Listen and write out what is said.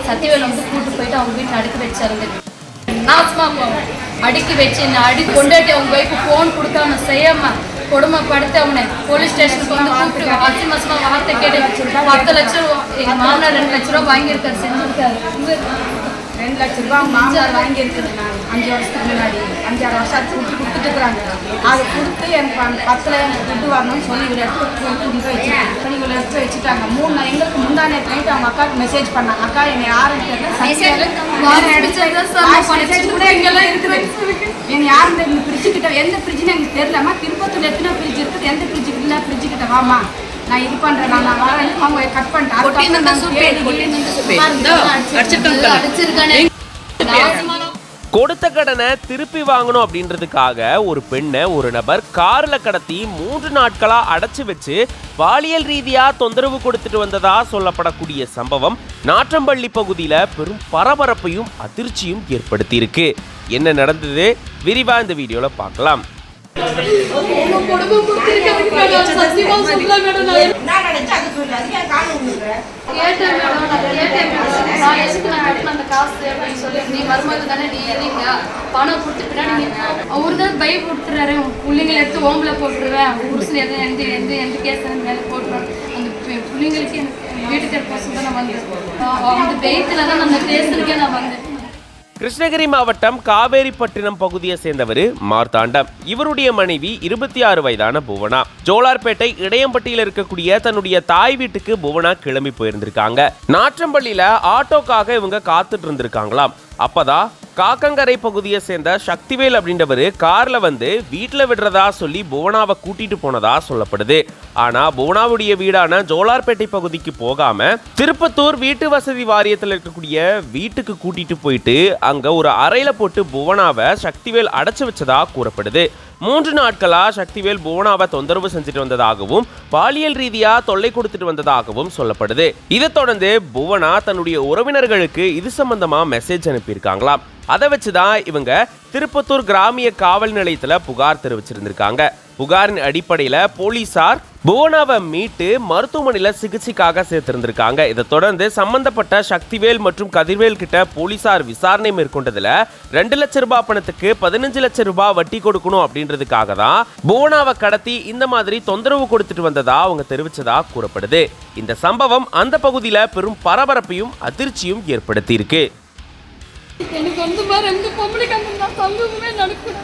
சத்தியவேல் வந்து கூட்டு போயிட்டு அவங்க வீட்டில் அடுக்கி வச்சாருங்க. அடுக்கி வச்சு என்ன அடி கொண்டாட்டி அவங்க வைப்பு ஃபோன் கொடுக்காம செய்யாம கொடுமைப்படுத்தி அவனை போலீஸ் ஸ்டேஷனுக்கு வந்து கூப்பிட்டு அசிமசமா வார்த்தை கேட்டு 10 லட்சம் ரூபா எங்கள் மாமனார் 2 லட்ச ரூபா வாங்கியிருக்காரு, செஞ்சிருக்காரு. 2 லட்ச ரூபா மாமனார் வாங்கியிருக்குது. நான் 5 வருஷத்துக்கு முன்னாடி 5-6 வருஷம் கொடுத்துட்டுருக்குறாங்க. அதை கொடுத்து எனக்கு 10ல் எனக்கு துட்டு வரணும்னு சொல்லி இவ்வளோ எடுத்து வச்சுட்டாங்க. 3 நாள் எங்களுக்கு முந்தானே நைட்டு அவங்க அக்காவுக்கு மெசேஜ் பண்ணாங்க. அக்கா என்னை யாருன்னு தெரியல, கூட எங்கெல்லாம் இருக்குது, என்னை யாரும் தெரியல, ஃப்ரிட்ஜுக்கிட்ட எந்த ஃப்ரிட்ஜுன்னு எனக்கு தெரியலம்மா, திருப்பத்தூர் எத்தனை ஃப்ரிட்ஜ் இருக்குது, எந்த ஃப்ரிட்ஜுக்கு இல்லை, ஃப்ரிட்ஜுக்கிட்ட வாமா நான் இது பண்ணுறேன், நான் வரேன். அவங்க கட் பண்ணிட்டேன். கொடுத்த கடனை திருப்பி வாங்கணும் அப்படின்றதுக்காக ஒரு பெண்ணை ஒரு நபர் கார்ல கடத்தி 3 நாட்களா அடைச்சு வச்சு பாலியல் ரீதியா தொந்தரவு கொடுத்துட்டு வந்ததா சொல்லப்படக்கூடிய சம்பவம் நாற்றம்பள்ளி பகுதியில பெரும் பரபரப்பையும் அதிர்ச்சியும் ஏற்படுத்தி இருக்கு. என்ன நடந்தது விரிவா இந்த வீடியோல பார்க்கலாம். பணம் கொடுத்து பின்னாடி அவரு தான் பை கொடுத்துறாரு, பிள்ளைங்களை எடுத்து ஓம்பல போட்டுருவேன், புருஷன் எந்த கேஸ் மேலே போட்டுருவேன். அந்த பிள்ளைங்களுக்கு வீட்டுக்கு போக தான் நான் வந்தேன். அந்த பெய்த்துல தான் அந்த ஸ்டேஷனுக்கே நான் வந்தேன். கிருஷ்ணகிரி மாவட்டம் காவேரிப்பட்டினம் பகுதியை சேர்ந்தவர் மார்த்தாண்டம். இவருடைய மனைவி 26 வயதான புவனா. ஜோலார்பேட்டை இடையம்பட்டியில் இருக்கக்கூடிய தன்னுடைய தாய் வீட்டுக்கு புவனா கிளம்பி போயிருந்திருக்காங்க. நாற்றம்பள்ளியில ஆட்டோக்காக இவங்க காத்துட்டு இருந்திருக்காங்களாம். அப்பதான் காக்கங்கரை பகுதியை சேர்ந்த சக்திவேல் அப்படின்றவர் கார்ல வந்து வீட்டில் விடுறதா சொல்லி புவனாவை கூட்டிட்டு போனதா சொல்லப்படுது. ஆனா புவனாவுடைய வீடான ஜோலார்பேட்டை பகுதிக்கு போகாம திருப்பத்தூர் வீட்டு வசதி வாரியத்தில் இருக்கக்கூடிய வீட்டுக்கு கூட்டிட்டு போயிட்டு அங்க ஒரு அறையில போட்டு புவனாவை சக்திவேல் அடைச்சு வச்சதா கூறப்படுது. 3 நாட்களா சக்திவேல் புவனாவை தொந்தரவு செஞ்சுட்டு வந்ததாகவும் பாலியல் ரீதியா தொல்லை கொடுத்துட்டு வந்ததாகவும் சொல்லப்படுது. இதை தொடர்ந்து புவனா தன்னுடைய உறவினர்களுக்கு இது சம்பந்தமா மெசேஜ் அனுப்பியிருக்காங்களாம். அதை வச்சுதான் இவங்க திருப்பத்தூர் கிராமிய காவல் நிலையத்துல புகார் தெரிவிச்சிருந்திருக்காங்க. புகாரின் அடிப்படையில போலீசார் புவனாவை மீட்டு மருத்துவமனையில சிகிச்சைக்காக சேர்த்திருந்திருக்காங்க. இதை தொடர்ந்து சம்பந்தப்பட்ட சக்திவேல் மற்றும் கதிர்வேல் கிட்ட போலீசார் விசாரணை மேற்கொண்டதுல 2 லட்சம் ரூபாய் பணத்துக்கு 15 லட்சம் ரூபாய் வட்டி கொடுக்கணும் அப்படின்றதுக்காக தான் புவனாவை கடத்தி இந்த மாதிரி தொந்தரவு கொடுத்துட்டு வந்ததா அவங்க தெரிவிச்சதா கூறப்படுது. இந்த சம்பவம் அந்த பகுதியில பெரும் பரபரப்பையும் அதிர்ச்சியும் ஏற்படுத்தி இருக்கு. எனக்கு வந்து 2 பொம்பளை கண்ணு சம்பவமே நடக்குது.